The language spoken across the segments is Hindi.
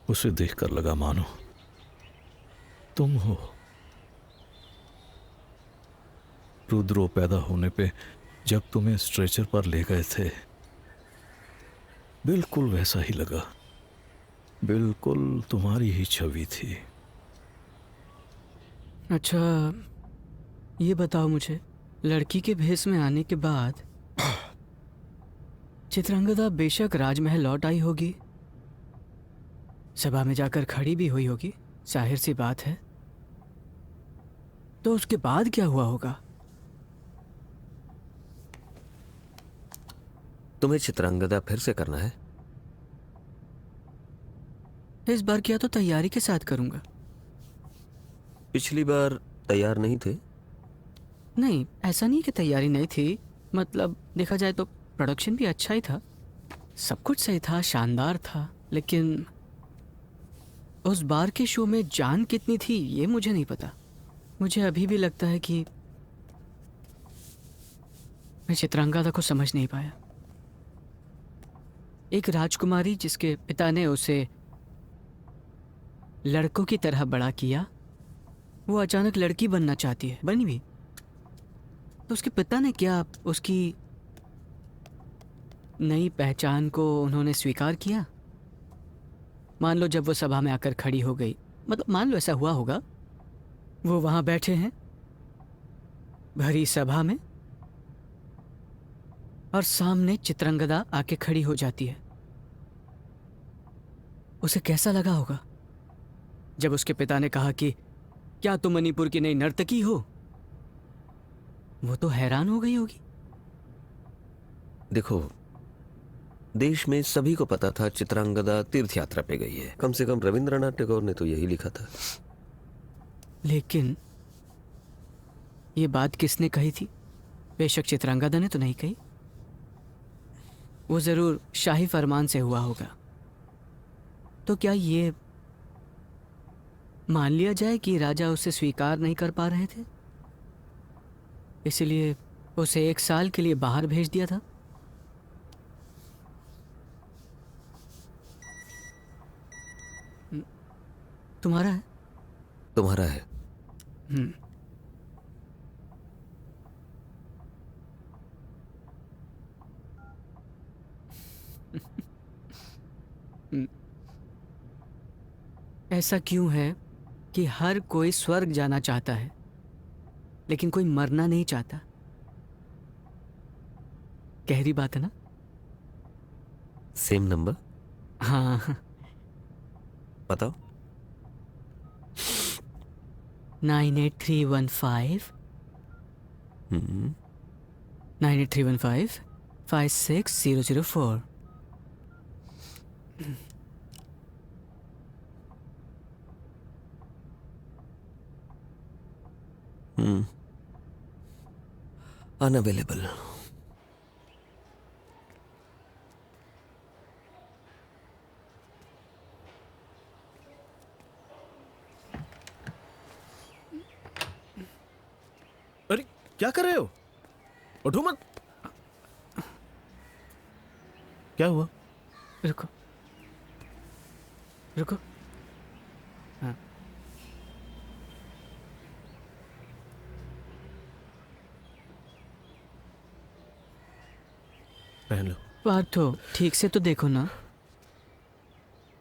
उसे देखकर लगा मानो तुम हो। रुद्रो पैदा होने पे जब तुम्हें स्ट्रेचर पर ले गए थे, बिल्कुल वैसा ही लगा। बिल्कुल तुम्हारी ही छवि थी। अच्छा, ये बताओ मुझे, लड़की के भेष में आने के बाद चित्रांगदा बेशक राजमहल लौट आई होगी, सभा में जाकर खड़ी भी हुई होगी, जाहिर सी बात है। तो उसके बाद क्या हुआ होगा? तुम्हें चित्रांगदा फिर से करना है? इस बार किया तो तैयारी के साथ करूंगा। पिछली बार तैयार नहीं थे? नहीं, ऐसा नहीं कि तैयारी नहीं थी। मतलब देखा जाए तो प्रोडक्शन भी अच्छा ही था, सब कुछ सही था, शानदार था। लेकिन उस बार के शो में जान कितनी थी ये मुझे नहीं पता। मुझे अभी भी लगता है कि मैं चित्रांगदा को समझ नहीं पाया। एक राजकुमारी जिसके पिता ने उसे लड़कों की तरह बड़ा किया, वो अचानक लड़की बनना चाहती है, बनी भी। तो उसके पिता ने क्या उसकी नई पहचान को उन्होंने स्वीकार किया? मान लो जब वो सभा में आकर खड़ी हो गई, मतलब मान लो ऐसा हुआ होगा, वो वहां बैठे हैं भरी सभा में और सामने चित्रांगदा आके खड़ी हो जाती है। उसे कैसा लगा होगा जब उसके पिता ने कहा कि क्या तुम मणिपुर की नई नर्तकी हो? वो तो हैरान हो गई होगी। देखो, देश में सभी को पता था चित्रांगदा तीर्थ यात्रा पे गई है। कम से कम रविंद्रनाथ टैगोर ने तो यही लिखा था। लेकिन ये बात किसने कही थी? बेशक चित्रांगदा ने तो नहीं कही। वो जरूर शाही फरमान से हुआ होगा। तो क्या ये मान लिया जाए कि राजा उसे स्वीकार नहीं कर पा रहे थे, इसलिए उसे 1 साल के लिए बाहर भेज दिया था? तुम्हारा है? तुम्हारा है। हम्म। ऐसा क्यों है कि हर कोई स्वर्ग जाना चाहता है लेकिन कोई मरना नहीं चाहता? गहरी बात है ना? Same number. हाँ। बताओ। 98315 हम्म 98315 56004। अनअवेलेबल। अरे क्या कर रहे हो? उठो मत। क्या हुआ? रुको रुको। हाँ। पहन लो। पार्थो, ठीक से तो देखो ना।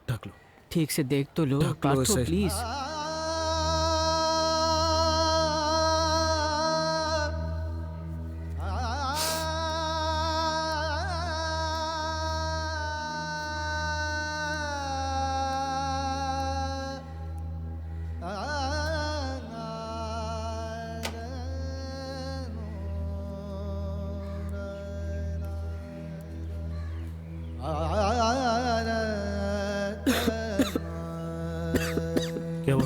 ढक लो। ठीक से देख तो लो। ढक लो पार्थो इसे। प्लीज। क्या हुआ?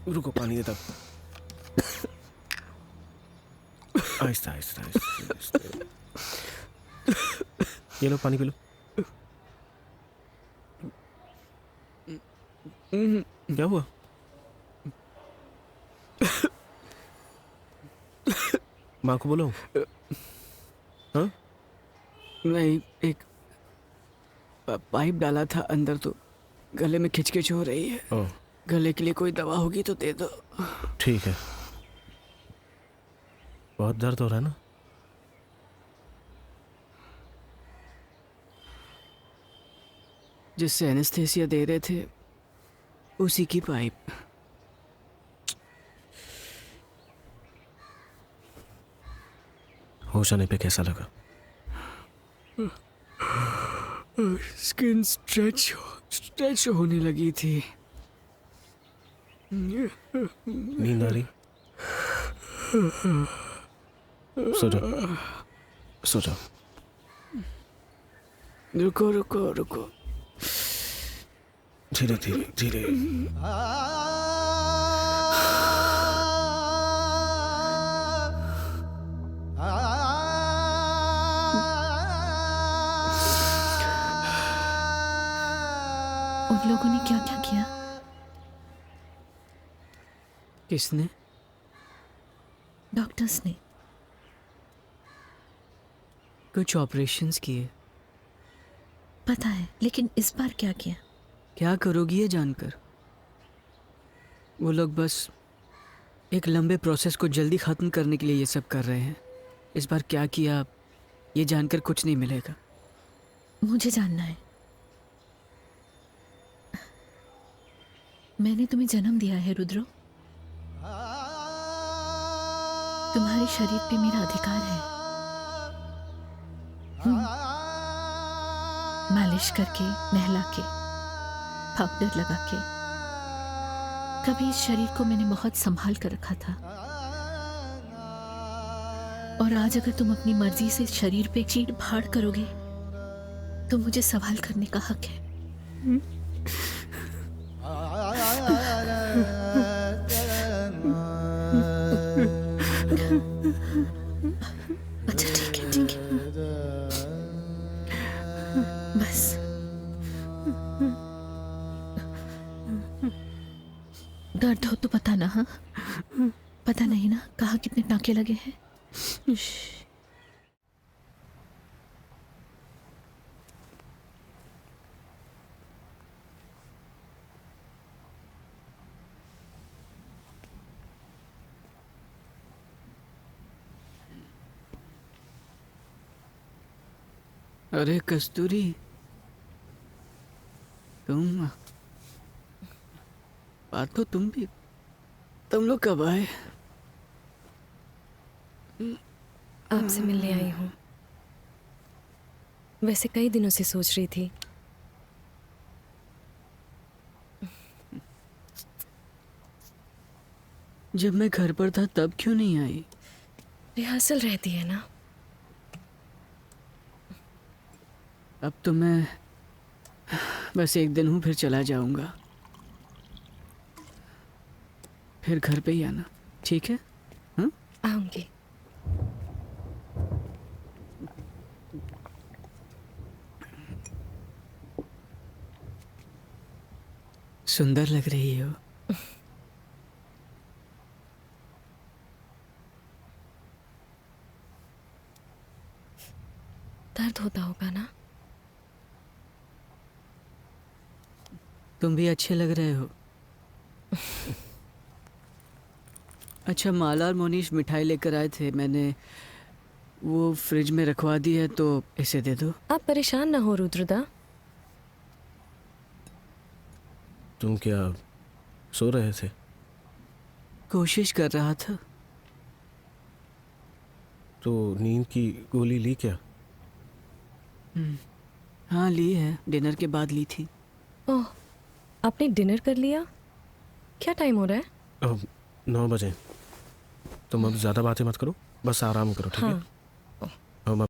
रुको, पानी देता। आहिस्ता आहिस्ता आहिस्ता आहिस्ता। ये लो, पानी पी लो। क्या हुआ? माँ को बोलो। हाँ? नहीं, पाइप डाला था अंदर तो गले में खिचखिच हो रही है। ओह गले के लिए कोई दवा होगी तो दे दो। ठीक है। बहुत दर्द हो रहा है ना? जिससे एनेस्थेसिया दे रहे थे उसी की पाइप। होश आने पे कैसा लगा? स्किन स्ट्रेच होने लगी थी। नींद आ रही? सो जाओ, सो जाओ। रुको रुको रुको। धीरे धीरे धीरे। उन लोगों ने क्या क्या किया? किसने? डॉक्टर्स ने। कुछ ऑपरेशंस किए। पता है, लेकिन इस बार क्या किया? क्या करोगी ये जानकर? वो लोग बस एक लंबे प्रोसेस को जल्दी ख़त्म करने के लिए ये सब कर रहे हैं। इस बार क्या किया ये जानकर कुछ नहीं मिलेगा। मुझे जानना है। मैंने तुम्हें जन्म दिया है रुद्रो। तुम्हारे शरीर पे मेरा अधिकार है। मालिश करके, नहला के, पाउडर लगा के। कभी इस शरीर को मैंने बहुत संभाल कर रखा था, और आज अगर तुम अपनी मर्जी से शरीर पे चीड़ फाड़ करोगे तो मुझे सवाल करने का हक है। अच्छा ठीक है, ठीक है। बस दर्द हो तो पता ना। हाँ, पता नहीं ना कहाँ कितने टाँके लगे हैं। अरे कस्तूरी, तुम बात तो तुम लोग कब आए? आपसे मिलने आई हूँ। वैसे कई दिनों से सोच रही थी। जब मैं घर पर था तब क्यों नहीं आई? रिहर्सल रहती है ना। अब तो मैं बस एक दिन हूँ, फिर चला जाऊंगा। फिर घर पे ही आना, ठीक है? हाँ? आऊंगी। सुंदर लग रही हो। दर्द होता होगा ना? तुम भी अच्छे लग रहे हो। अच्छा, माला और मोनीश मिठाई लेकर आए थे, मैंने वो फ्रिज में रखवा दी है, तो इसे दे दो। आप परेशान ना हो रुद्रदा। तुम क्या सो रहे थे? कोशिश कर रहा था। तो नींद की गोली ली क्या? हाँ ली है, डिनर के बाद ली थी। ओह, आपने डिनर कर लिया? क्या टाइम हो रहा है? अब 9 बजे। तुम अब ज़्यादा बातें मत करो, बस आराम करो, ठीक है? हाँ।